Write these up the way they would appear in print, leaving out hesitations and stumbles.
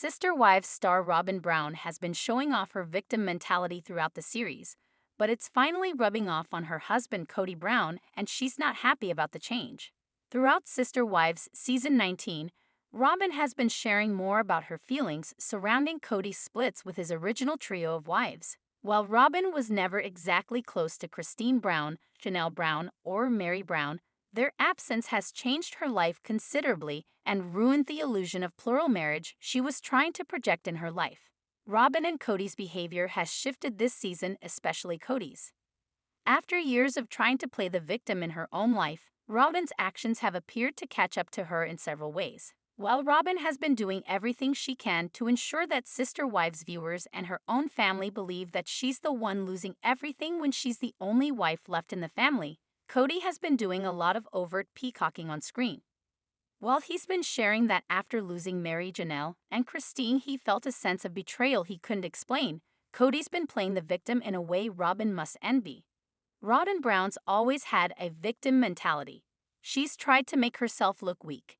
Sister Wives star Robyn Brown has been showing off her victim mentality throughout the series, but it's finally rubbing off on her husband Kody Brown, and she's not happy about the change. Throughout Sister Wives Season 19, Robyn has been sharing more about her feelings surrounding Kody's splits with his original trio of wives. While Robyn was never exactly close to Christine Brown, Janelle Brown, or Mary Brown, their absence has changed her life considerably and ruined the illusion of plural marriage she was trying to project in her life. Robyn and Kody's behavior has shifted this season, especially Kody's. After years of trying to play the victim in her own life, Robyn's actions have appeared to catch up to her in several ways. While Robyn has been doing everything she can to ensure that Sister Wives viewers and her own family believe that she's the one losing everything when she's the only wife left in the family, Kody has been doing a lot of overt peacocking on screen. While he's been sharing that after losing Mary, Janelle, and Christine he felt a sense of betrayal he couldn't explain, Kody's been playing the victim in a way Robyn must envy. Robyn Brown's always had a victim mentality. She's tried to make herself look weak.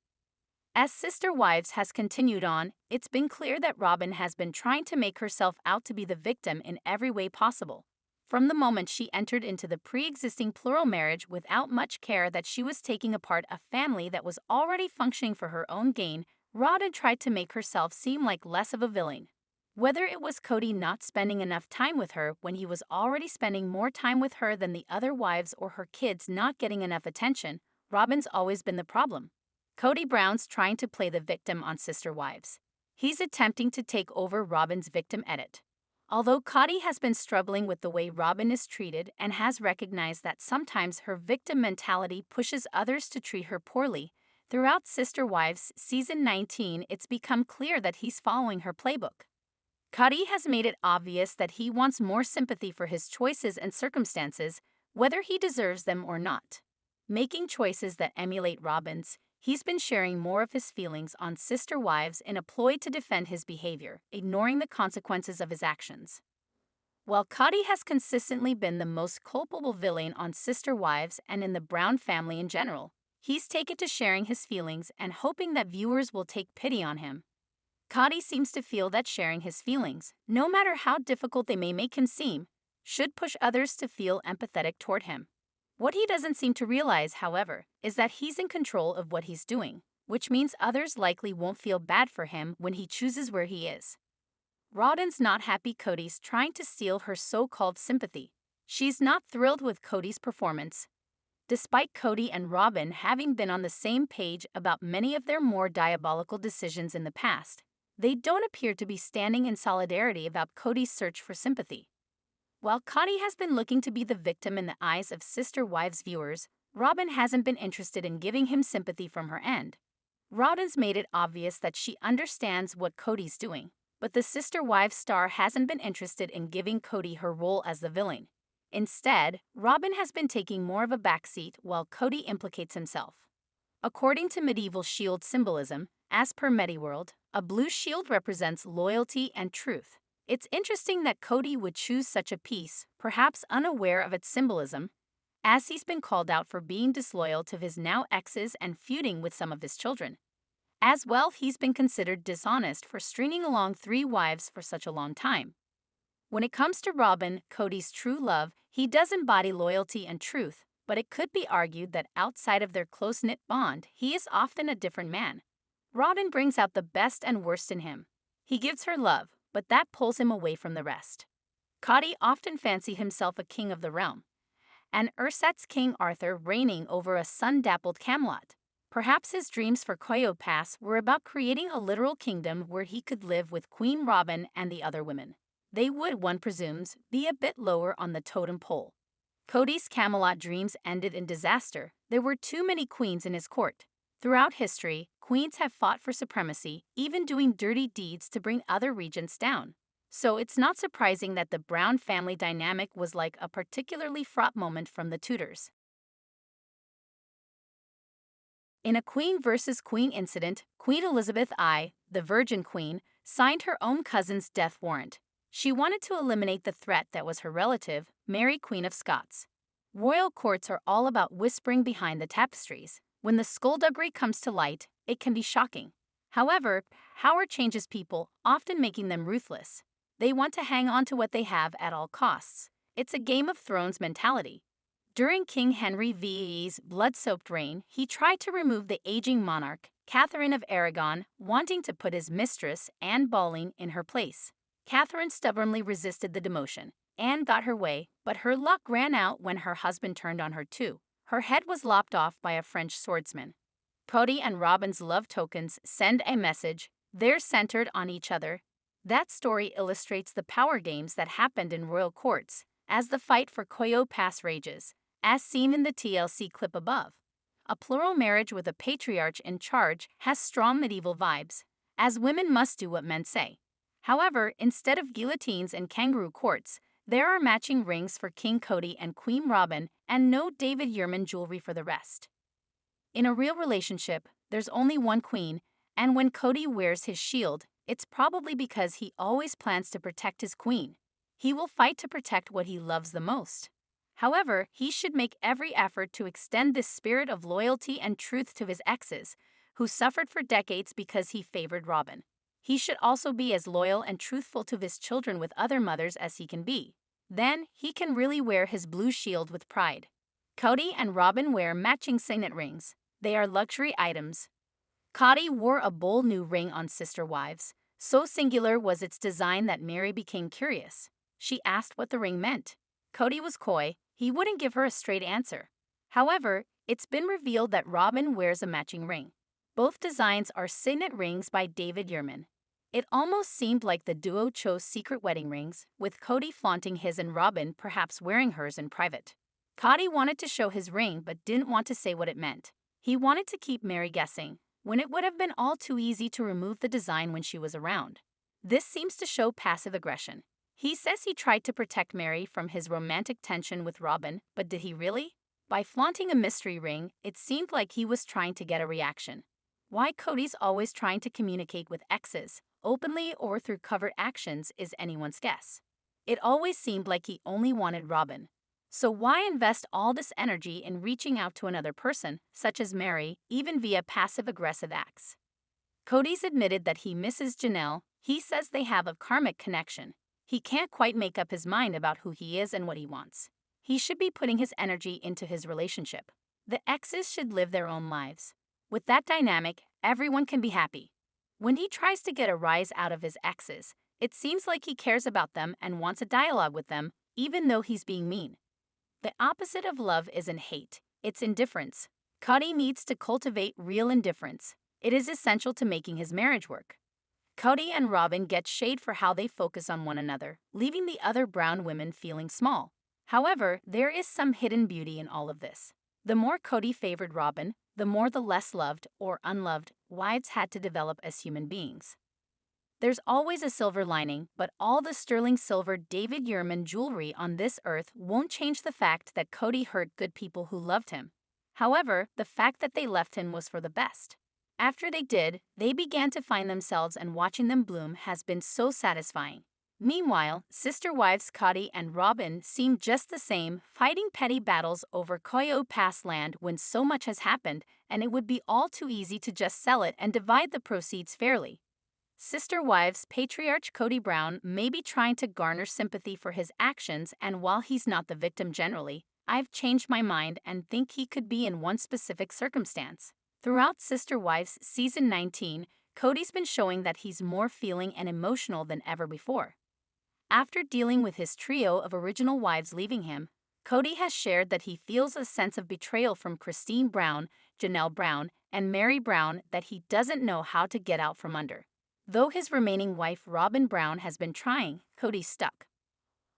As Sister Wives has continued on, it's been clear that Robyn has been trying to make herself out to be the victim in every way possible. From the moment she entered into the pre-existing plural marriage without much care that she was taking apart a family that was already functioning for her own gain, Robyn tried to make herself seem like less of a villain. Whether it was Kody not spending enough time with her when he was already spending more time with her than the other wives or her kids not getting enough attention, Robyn's always been the problem. Kody Brown's trying to play the victim on Sister Wives. He's attempting to take over Robyn's victim edit. Although Kody has been struggling with the way Robyn is treated and has recognized that sometimes her victim mentality pushes others to treat her poorly, throughout Sister Wives Season 19 it's become clear that he's following her playbook. Kody has made it obvious that he wants more sympathy for his choices and circumstances, whether he deserves them or not. Making choices that emulate Robyn's, he's been sharing more of his feelings on Sister Wives in a ploy to defend his behavior, ignoring the consequences of his actions. While Kody has consistently been the most culpable villain on Sister Wives and in the Brown family in general, he's taken to sharing his feelings and hoping that viewers will take pity on him. Kody seems to feel that sharing his feelings, no matter how difficult they may make him seem, should push others to feel empathetic toward him. What he doesn't seem to realize, however, is that he's in control of what he's doing, which means others likely won't feel bad for him when he chooses where he is. Robyn's not happy Kody's trying to steal her so-called sympathy. She's not thrilled with Kody's performance. Despite Kody and Robyn having been on the same page about many of their more diabolical decisions in the past, they don't appear to be standing in solidarity about Kody's search for sympathy. While Kody has been looking to be the victim in the eyes of Sister Wives viewers, Robyn hasn't been interested in giving him sympathy from her end. Robyn's made it obvious that she understands what Kody's doing, but the Sister Wives star hasn't been interested in giving Kody her role as the villain. Instead, Robyn has been taking more of a backseat while Kody implicates himself. According to medieval shield symbolism, as per Mediworld, a blue shield represents loyalty and truth. It's interesting that Kody would choose such a piece, perhaps unaware of its symbolism, as he's been called out for being disloyal to his now exes and feuding with some of his children. As well, he's been considered dishonest for stringing along 3 wives for such a long time. When it comes to Robyn, Kody's true love, he does embody loyalty and truth, but it could be argued that outside of their close-knit bond, he is often a different man. Robyn brings out the best and worst in him. He gives her love, but that pulls him away from the rest. Kody often fancied himself a king of the realm, and Ersatz King Arthur reigning over a sun-dappled Camelot. Perhaps his dreams for Koyo Pass were about creating a literal kingdom where he could live with Queen Robyn and the other women. They would, one presumes, be a bit lower on the totem pole. Kody's Camelot dreams ended in disaster. There were too many queens in his court. Throughout history, queens have fought for supremacy, even doing dirty deeds to bring other regents down. So it's not surprising that the Brown family dynamic was like a particularly fraught moment from the Tudors. In a Queen versus Queen incident, Queen Elizabeth I, the Virgin Queen, signed her own cousin's death warrant. She wanted to eliminate the threat that was her relative, Mary Queen of Scots. Royal courts are all about whispering behind the tapestries. When the skullduggery comes to light, it can be shocking. However, Power changes people, often making them ruthless. They want to hang on to what they have at all costs. It's a Game of Thrones mentality. During King Henry VII's blood-soaked reign, he tried to remove the aging monarch, Catherine of Aragon, wanting to put his mistress, Anne Boleyn, in her place. Catherine stubbornly resisted the demotion. Anne got her way, but her luck ran out when her husband turned on her too. Her head was lopped off by a French swordsman. Kody and Robyn's love tokens send a message. They're centered on each other. That story illustrates the power games that happened in royal courts as the fight for Koyo Pass rages, as seen in the TLC clip above. A plural marriage with a patriarch in charge has strong medieval vibes, as women must do what men say. However, instead of guillotines and kangaroo courts, there are matching rings for King Kody and Queen Robyn, and no David Yurman jewelry for the rest. In a real relationship, there's only one queen, and when Kody wears his shield, it's probably because he always plans to protect his queen. He will fight to protect what he loves the most. However, he should make every effort to extend this spirit of loyalty and truth to his exes, who suffered for decades because he favored Robyn. He should also be as loyal and truthful to his children with other mothers as he can be. Then, he can really wear his blue shield with pride. Kody and Robyn wear matching signet rings. They are luxury items. Kody wore a bold new ring on Sister Wives. So singular was its design that Mary became curious. She asked what the ring meant. Kody was coy. He wouldn't give her a straight answer. However, it's been revealed that Robyn wears a matching ring. Both designs are signet rings by David Yurman. It almost seemed like the duo chose secret wedding rings, with Kody flaunting his and Robyn perhaps wearing hers in private. Kody wanted to show his ring but didn't want to say what it meant. He wanted to keep Mary guessing, when it would have been all too easy to remove the design when she was around. This seems to show passive aggression. He says he tried to protect Mary from his romantic tension with Robyn, but did he really? By flaunting a mystery ring, it seemed like he was trying to get a reaction. Why Kody's always trying to communicate with exes, openly or through covert actions, is anyone's guess. It always seemed like he only wanted Robyn. So why invest all this energy in reaching out to another person, such as Mary, even via passive-aggressive acts? Kody's admitted that he misses Janelle. He says they have a karmic connection. He can't quite make up his mind about who he is and what he wants. He should be putting his energy into his relationship. The exes should live their own lives. With that dynamic, everyone can be happy. When he tries to get a rise out of his exes, it seems like he cares about them and wants a dialogue with them, even though he's being mean. The opposite of love isn't hate, it's indifference. Kody needs to cultivate real indifference. It is essential to making his marriage work. Kody and Robyn get shade for how they focus on one another, leaving the other brown women feeling small. However, there is some hidden beauty in all of this. The more Kody favored Robyn, the more the less loved or unloved wives had to develop as human beings. There's always a silver lining, but all the sterling silver David Yurman jewelry on this earth won't change the fact that Kody hurt good people who loved him. However, the fact that they left him was for the best. After they did, they began to find themselves, and watching them bloom has been so satisfying. Meanwhile, sister wives Kody and Robyn seem just the same, fighting petty battles over Koyo Pass land when so much has happened, and it would be all too easy to just sell it and divide the proceeds fairly. Sister wives patriarch Kody Brown may be trying to garner sympathy for his actions, and while he's not the victim generally, I've changed my mind and think he could be in one specific circumstance. Throughout Sister Wives Season 19, Kody's been showing that he's more feeling and emotional than ever before. After dealing with his trio of original wives leaving him, Kody has shared that he feels a sense of betrayal from Christine Brown, Janelle Brown, and Mary Brown that he doesn't know how to get out from under. Though his remaining wife Robyn Brown has been trying, Kody's stuck.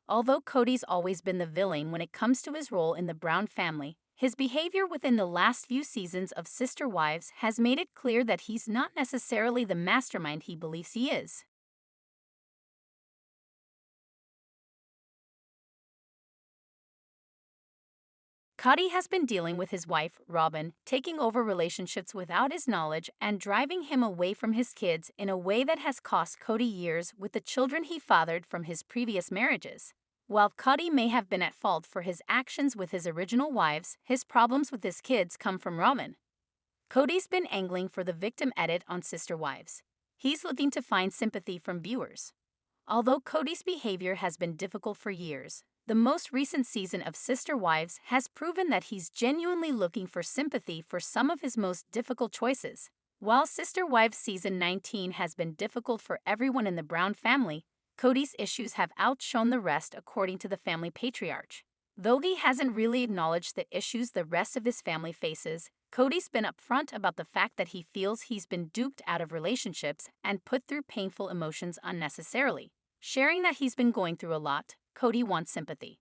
Although Kody's always been the villain when it comes to his role in the Brown family, his behavior within the last few seasons of Sister Wives has made it clear that he's not necessarily the mastermind he believes he is. Kody has been dealing with his wife, Robyn, taking over relationships without his knowledge and driving him away from his kids in a way that has cost Kody years with the children he fathered from his previous marriages. While Kody may have been at fault for his actions with his original wives, his problems with his kids come from Robyn. Kody's been angling for the victim edit on Sister Wives. he's looking to find sympathy from viewers. Although Kody's behavior has been difficult for years, the most recent season of Sister Wives has proven that he's genuinely looking for sympathy for some of his most difficult choices. While Sister Wives Season 19 has been difficult for everyone in the Brown family, Kody's issues have outshone the rest according to the family patriarch. Though he hasn't really acknowledged the issues the rest of his family faces, Kody's been upfront about the fact that he feels he's been duped out of relationships and put through painful emotions unnecessarily. Sharing that he's been going through a lot, Kody wants sympathy.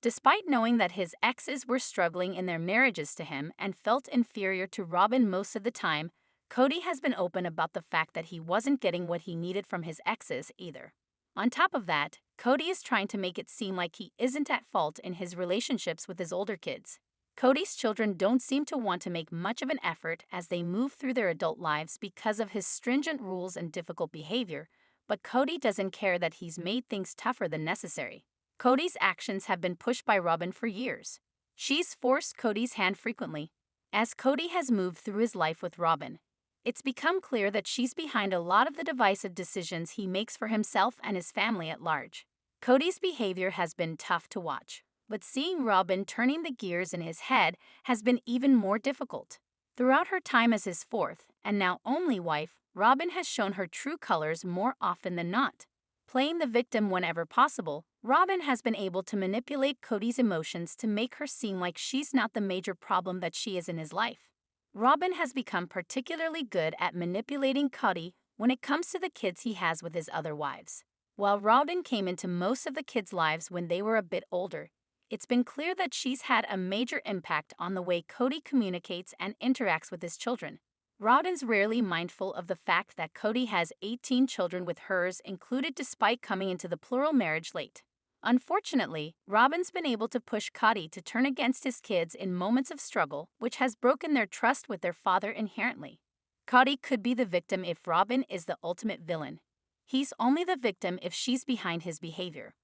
Despite knowing that his exes were struggling in their marriages to him and felt inferior to Robyn most of the time, Kody has been open about the fact that he wasn't getting what he needed from his exes either. On top of that, Kody is trying to make it seem like he isn't at fault in his relationships with his older kids. Kody's children don't seem to want to make much of an effort as they move through their adult lives because of his stringent rules and difficult behavior, but Kody doesn't care that he's made things tougher than necessary. Kody's actions have been pushed by Robyn for years. She's forced Kody's hand frequently. As Kody has moved through his life with Robyn, it's become clear that she's behind a lot of the divisive decisions he makes for himself and his family at large. Kody's behavior has been tough to watch, but seeing Robyn turning the gears in his head has been even more difficult. Throughout her time as his fourth, and now only wife, Robyn has shown her true colors more often than not. Playing the victim whenever possible, Robyn has been able to manipulate Kody's emotions to make her seem like she's not the major problem that she is in his life. Robyn has become particularly good at manipulating Kody when it comes to the kids he has with his other wives. While Robyn came into most of the kids' lives when they were a bit older, it's been clear that she's had a major impact on the way Kody communicates and interacts with his children. Robyn's rarely mindful of the fact that Kody has 18 children with hers included despite coming into the plural marriage late. Unfortunately, Robyn's been able to push Kody to turn against his kids in moments of struggle, which has broken their trust with their father inherently. Kody could be the victim if Robyn is the ultimate villain. He's only the victim if she's behind his behavior.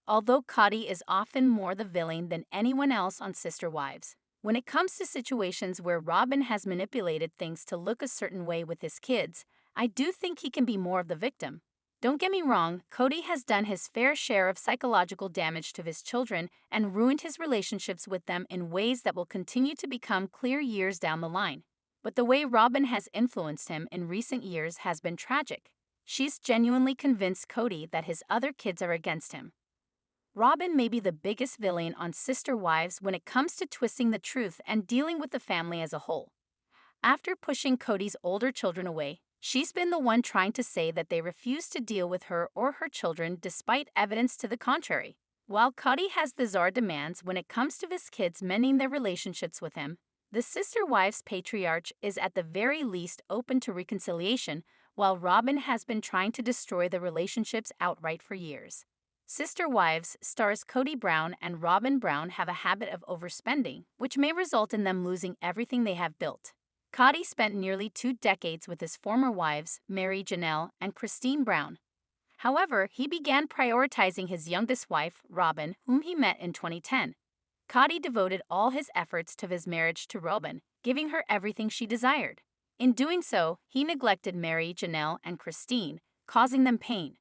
Although Kody is often more the villain than anyone else on Sister Wives, when it comes to situations where Robyn has manipulated things to look a certain way with his kids, I do think he can be more of the victim. Don't get me wrong, Kody has done his fair share of psychological damage to his children and ruined his relationships with them in ways that will continue to become clear years down the line. But the way Robyn has influenced him in recent years has been tragic. She's genuinely convinced Kody that his other kids are against him. Robyn may be the biggest villain on Sister Wives when it comes to twisting the truth and dealing with the family as a whole. After pushing Kody's older children away, she's been the one trying to say that they refuse to deal with her or her children despite evidence to the contrary. While Kody has bizarre demands when it comes to his kids mending their relationships with him, the Sister Wives patriarch is at the very least open to reconciliation, while Robyn has been trying to destroy the relationships outright for years. Sister Wives stars Kody Brown and Robyn Brown have a habit of overspending, which may result in them losing everything they have built. Kody spent nearly 2 decades with his former wives, Meri Janelle and Christine Brown. However, he began prioritizing his youngest wife, Robyn, whom he met in 2010. Kody devoted all his efforts to his marriage to Robyn, giving her everything she desired. In doing so, he neglected Meri Janelle and Christine, causing them pain.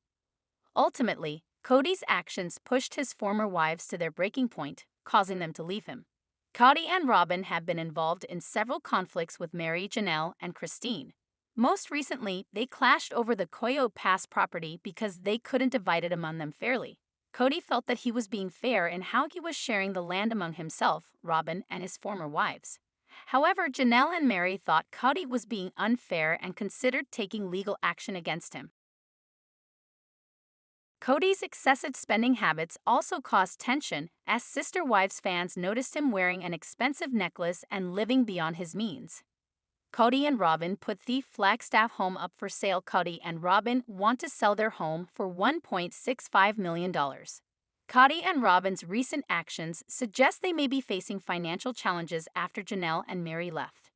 Ultimately, Kody's actions pushed his former wives to their breaking point, causing them to leave him. Kody and Robyn have been involved in several conflicts with Meri Janelle and Christine. Most recently, they clashed over the Coyote Pass property because they couldn't divide it among them fairly. Kody felt that he was being fair in how he was sharing the land among himself, Robyn, and his former wives. However, Janelle and Meri thought Kody was being unfair and considered taking legal action against him. Kody's excessive spending habits also caused tension as Sister Wives fans noticed him wearing an expensive necklace and living beyond his means. Kody and Robyn put the Flagstaff home up for sale. Kody and Robyn want to sell their home for $1.65 million. Kody and Robyn's recent actions suggest they may be facing financial challenges after Janelle and Meri left.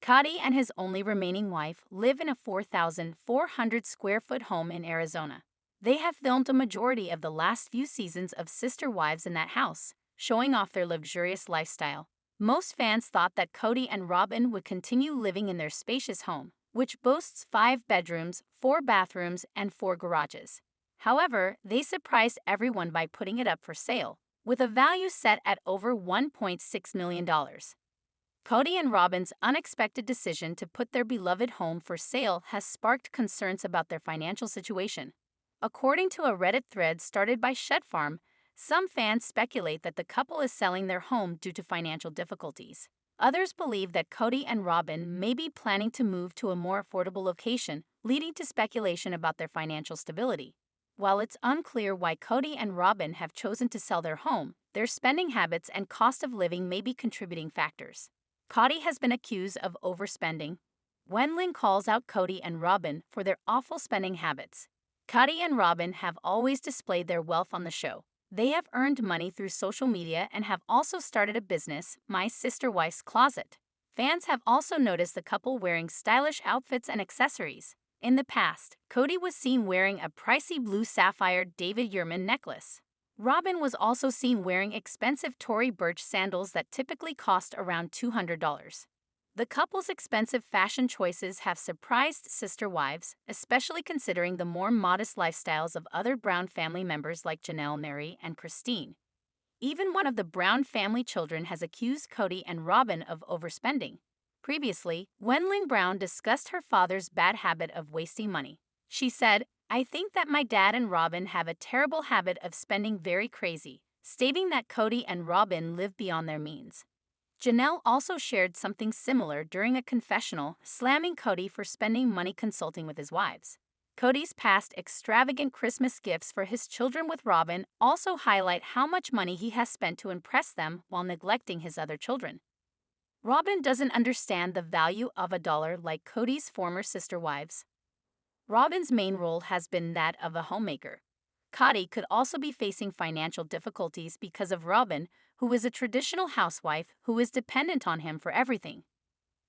Kody and his only remaining wife live in a 4,400 square foot home in Arizona. They have filmed a majority of the last few seasons of Sister Wives in that house, showing off their luxurious lifestyle. Most fans thought that Kody and Robyn would continue living in their spacious home, which boasts 5 bedrooms, 4 bathrooms, and 4 garages. However, they surprised everyone by putting it up for sale, with a value set at over $1.6 million. Kody and Robyn's unexpected decision to put their beloved home for sale has sparked concerns about their financial situation. According to a Reddit thread started by Shed Farm, some fans speculate that the couple is selling their home due to financial difficulties. Others believe that Kody and Robyn may be planning to move to a more affordable location, leading to speculation about their financial stability. While it's unclear why Kody and Robyn have chosen to sell their home, their spending habits and cost of living may be contributing factors. Kody has been accused of overspending. Wenling calls out Kody and Robyn for their awful spending habits. Kody and Robyn have always displayed their wealth on the show. They have earned money through social media and have also started a business, My Sister Wife's Closet. Fans have also noticed the couple wearing stylish outfits and accessories. In the past, Kody was seen wearing a pricey blue sapphire David Yurman necklace. Robyn was also seen wearing expensive Tory Burch sandals that typically cost around $200. The couple's expensive fashion choices have surprised sister wives, especially considering the more modest lifestyles of other Brown family members like Janelle, Mary, and Christine. Even one of the Brown family children has accused Kody and Robyn of overspending. Previously, Robyn Brown discussed her father's bad habit of wasting money. She said, "I think that my dad and Robyn have a terrible habit of spending very crazy," stating that Kody and Robyn live beyond their means. Janelle also shared something similar during a confessional, slamming Kody for spending money consulting with his wives. Kody's past extravagant Christmas gifts for his children with Robyn also highlight how much money he has spent to impress them while neglecting his other children. Robyn doesn't understand the value of a dollar like Kody's former sister wives. Robyn's main role has been that of a homemaker. Kody could also be facing financial difficulties because of Robyn, who is a traditional housewife who is dependent on him for everything.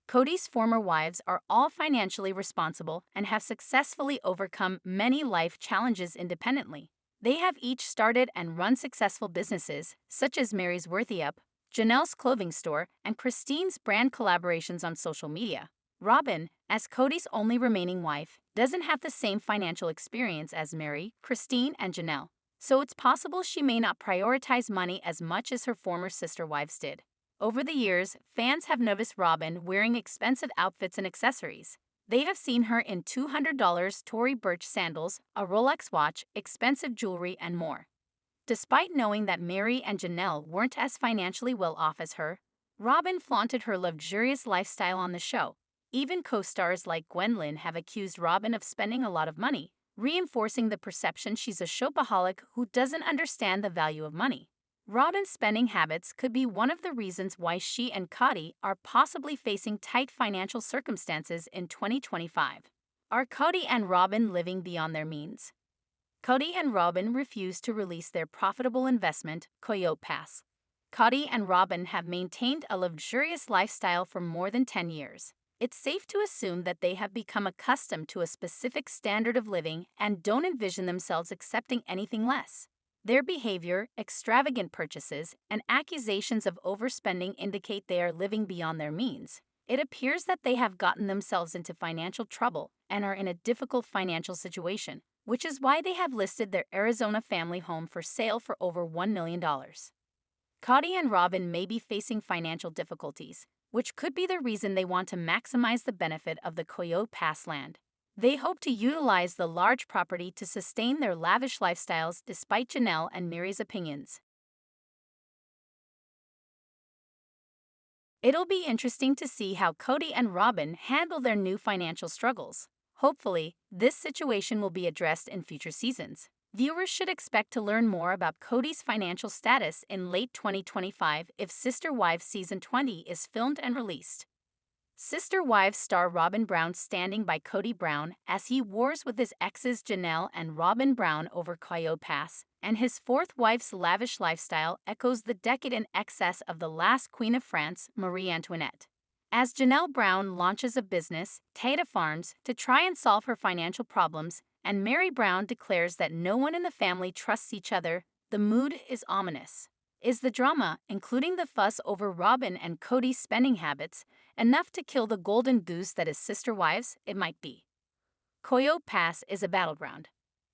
Kody's former wives are all financially responsible and have successfully overcome many life challenges independently. They have each started and run successful businesses, such as Mary's Worthy Up, Janelle's clothing store, and Christine's brand collaborations on social media. Robyn, as Kody's only remaining wife, doesn't have the same financial experience as Mary, Christine, and Janelle, so it's possible she may not prioritize money as much as her former sister wives did. Over the years, fans have noticed Robyn wearing expensive outfits and accessories. They have seen her in $200 Tory Burch sandals, a Rolex watch, expensive jewelry, and more. Despite knowing that Mary and Janelle weren't as financially well off as her, Robyn flaunted her luxurious lifestyle on the show. Even co-stars like Gwendolyn have accused Robyn of spending a lot of money, reinforcing the perception she's a shopaholic who doesn't understand the value of money. Robyn's spending habits could be one of the reasons why she and Kody are possibly facing tight financial circumstances in 2025. Are Kody and Robyn living beyond their means? Kody and Robyn refused to release their profitable investment, Coyote Pass. Kody and Robyn have maintained a luxurious lifestyle for more than 10 years. It's safe to assume that they have become accustomed to a specific standard of living and don't envision themselves accepting anything less. Their behavior, extravagant purchases, and accusations of overspending indicate they are living beyond their means. It appears that they have gotten themselves into financial trouble and are in a difficult financial situation, which is why they have listed their Arizona family home for sale for over $1 million. Kody and Robyn may be facing financial difficulties, which could be the reason they want to maximize the benefit of the Coyote Pass land. They hope to utilize the large property to sustain their lavish lifestyles despite Janelle and Mary's opinions. It'll be interesting to see how Kody and Robyn handle their new financial struggles. Hopefully, this situation will be addressed in future seasons. Viewers should expect to learn more about Kody's financial status in late 2025 if Sister Wives Season 20 is filmed and released. Sister Wives star Robyn Brown standing by Kody Brown as he wars with his exes Janelle and Robyn Brown over Coyote Pass, and his fourth wife's lavish lifestyle echoes the decadent excess of the last Queen of France, Marie Antoinette. As Janelle Brown launches a business, Taita Farms, to try and solve her financial problems, and Mary Brown declares that no one in the family trusts each other, the mood is ominous. Is the drama, including the fuss over Robyn and Kody's spending habits, enough to kill the golden goose that is sister wives? It might be. Coyote Pass is a battleground.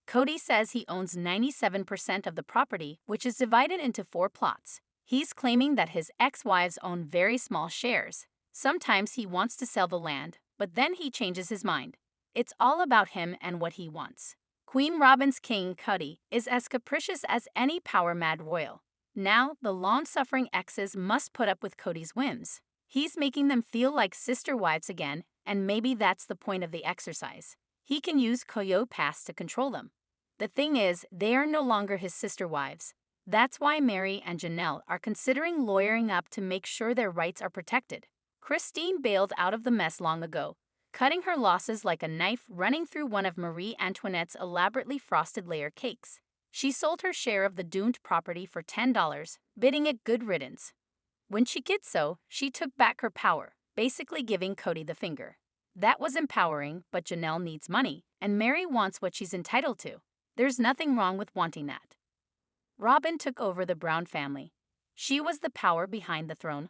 Kody says he owns 97% of the property, which is divided into 4 plots. He's claiming that his ex-wives own very small shares. Sometimes he wants to sell the land, but then he changes his mind. It's all about him and what he wants. Queen Robyn's king, Kody, is as capricious as any power-mad royal. Now, the long-suffering exes must put up with Kody's whims. He's making them feel like sister wives again, and maybe that's the point of the exercise. He can use Coyote Pass to control them. The thing is, they are no longer his sister wives. That's why Meri and Janelle are considering lawyering up to make sure their rights are protected. Christine bailed out of the mess long ago, cutting her losses like a knife running through one of Marie Antoinette's elaborately frosted layer cakes. She sold her share of the doomed property for $10, bidding it good riddance. When she did so, she took back her power, basically giving Kody the finger. That was empowering, but Janelle needs money, and Meri wants what she's entitled to. There's nothing wrong with wanting that. Robyn took over the Brown family. She was the power behind the throne.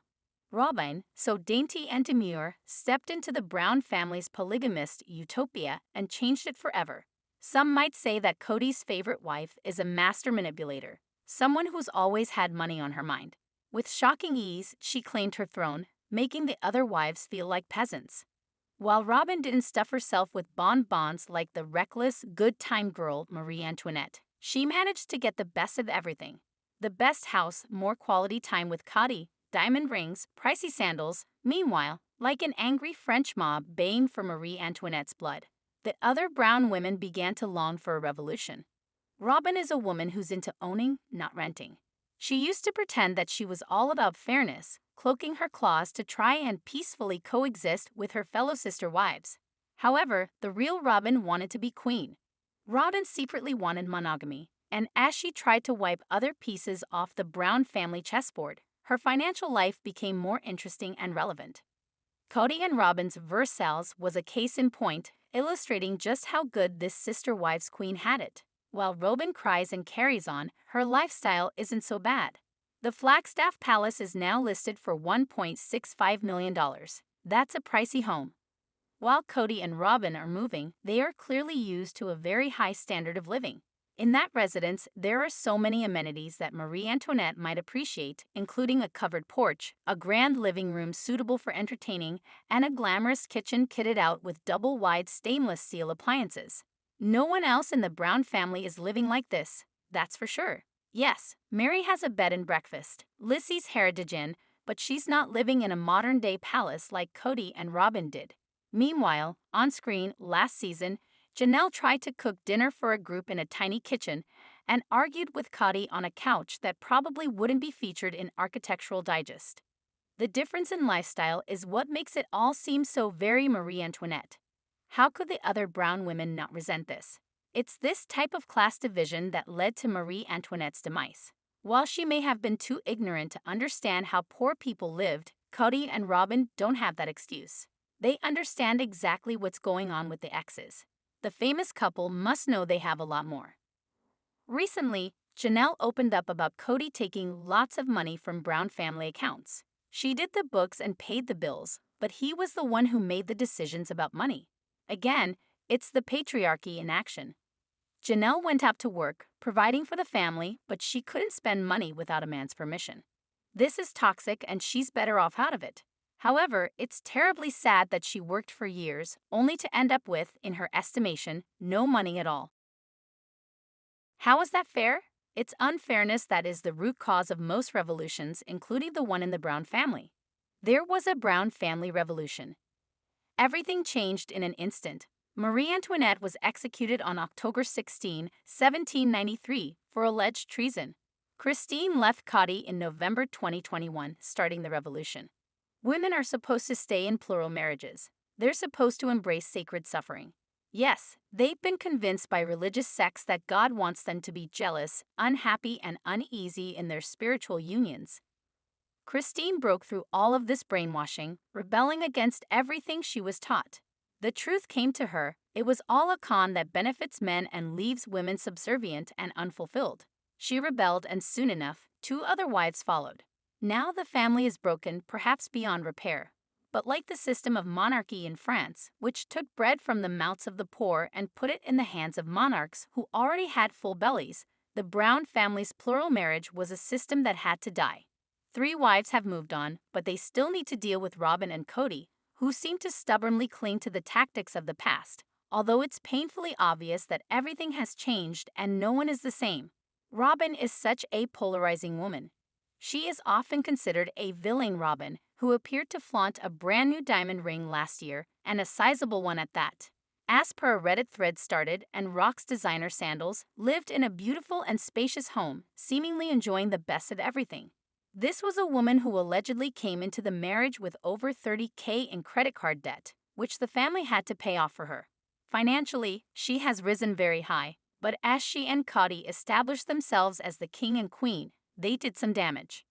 Robyn, so dainty and demure, stepped into the Brown family's polygamist utopia and changed it forever. Some might say that Kody's favorite wife is a master manipulator, someone who's always had money on her mind. With shocking ease, she claimed her throne, making the other wives feel like peasants. While Robyn didn't stuff herself with bonbons like the reckless, good-time girl Marie Antoinette, she managed to get the best of everything. The best house, more quality time with Kody, diamond rings, pricey sandals. Meanwhile, like an angry French mob baying for Marie Antoinette's blood, the other Brown women began to long for a revolution. Robyn is a woman who's into owning, not renting. She used to pretend that she was all about fairness, cloaking her claws to try and peacefully coexist with her fellow sister wives. However, the real Robyn wanted to be queen. Robyn secretly wanted monogamy, and as she tried to wipe other pieces off the Brown family chessboard, her financial life became more interesting and relevant. Kody and Robyn's Versailles was a case in point, illustrating just how good this sister wives queen had it. While Robyn cries and carries on, her lifestyle isn't so bad. The Flagstaff Palace is now listed for $1.65 million. That's a pricey home. While Kody and Robyn are moving, they are clearly used to a very high standard of living. In that residence, there are so many amenities that Marie Antoinette might appreciate, including a covered porch, a grand living room suitable for entertaining, and a glamorous kitchen kitted out with double-wide stainless steel appliances. No one else in the Brown family is living like this, that's for sure. Yes, Meri has a bed and breakfast, Lissy's Heritage Inn, but she's not living in a modern-day palace like Kody and Robyn did. Meanwhile, on screen, last season, Janelle tried to cook dinner for a group in a tiny kitchen and argued with Kody on a couch that probably wouldn't be featured in Architectural Digest. The difference in lifestyle is what makes it all seem so very Marie Antoinette. How could the other Brown women not resent this? It's this type of class division that led to Marie Antoinette's demise. While she may have been too ignorant to understand how poor people lived, Kody and Robyn don't have that excuse. They understand exactly what's going on with the exes. The famous couple must know they have a lot more. Recently, Janelle opened up about Kody taking lots of money from Brown family accounts. She did the books and paid the bills, but he was the one who made the decisions about money. Again, it's the patriarchy in action. Janelle went out to work, providing for the family, but she couldn't spend money without a man's permission. This is toxic and she's better off out of it. However, it's terribly sad that she worked for years, only to end up with, in her estimation, no money at all. How is that fair? It's unfairness that is the root cause of most revolutions, including the one in the Brown family. There was a Brown family revolution. Everything changed in an instant. Marie Antoinette was executed on October 16, 1793, for alleged treason. Christine left Kody in November 2021, starting the revolution. Women are supposed to stay in plural marriages. They're supposed to embrace sacred suffering. Yes, they've been convinced by religious sects that God wants them to be jealous, unhappy, and uneasy in their spiritual unions. Christine broke through all of this brainwashing, rebelling against everything she was taught. The truth came to her. It was all a con that benefits men and leaves women subservient and unfulfilled. She rebelled, and soon enough, two other wives followed. Now the family is broken, perhaps beyond repair. But like the system of monarchy in France, which took bread from the mouths of the poor and put it in the hands of monarchs who already had full bellies, the Brown family's plural marriage was a system that had to die. Three wives have moved on, but they still need to deal with Robyn and Kody, who seem to stubbornly cling to the tactics of the past, although it's painfully obvious that everything has changed and no one is the same. Robyn is such a polarizing woman. She is often considered a villain Robyn, who appeared to flaunt a brand new diamond ring last year, and a sizable one at that. As per a Reddit thread started, and Rock's designer sandals lived in a beautiful and spacious home, seemingly enjoying the best of everything. This was a woman who allegedly came into the marriage with over $30,000 in credit card debt, which the family had to pay off for her. Financially, she has risen very high, but as she and Kody established themselves as the king and queen, they did some damage.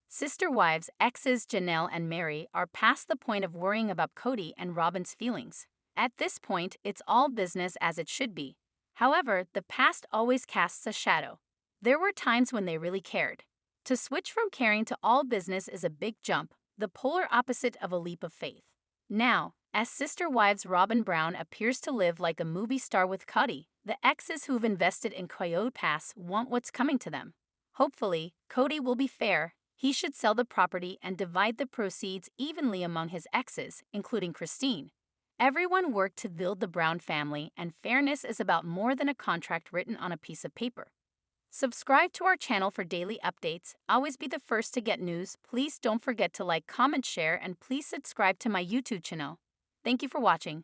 Sister wives, exes Janelle and Mary, are past the point of worrying about Kody and Robyn's feelings. At this point, it's all business as it should be. However, the past always casts a shadow. There were times when they really cared. To switch from caring to all business is a big jump, the polar opposite of a leap of faith. Now, as sister wives Robyn Brown appears to live like a movie star with Kody, the exes who've invested in Coyote Pass want what's coming to them. Hopefully, Kody will be fair. He should sell the property and divide the proceeds evenly among his exes, including Christine. Everyone worked to build the Brown family, and fairness is about more than a contract written on a piece of paper. Subscribe to our channel for daily updates. Always be the first to get news. Please don't forget to like, comment, share, and please subscribe to my YouTube channel. Thank you for watching.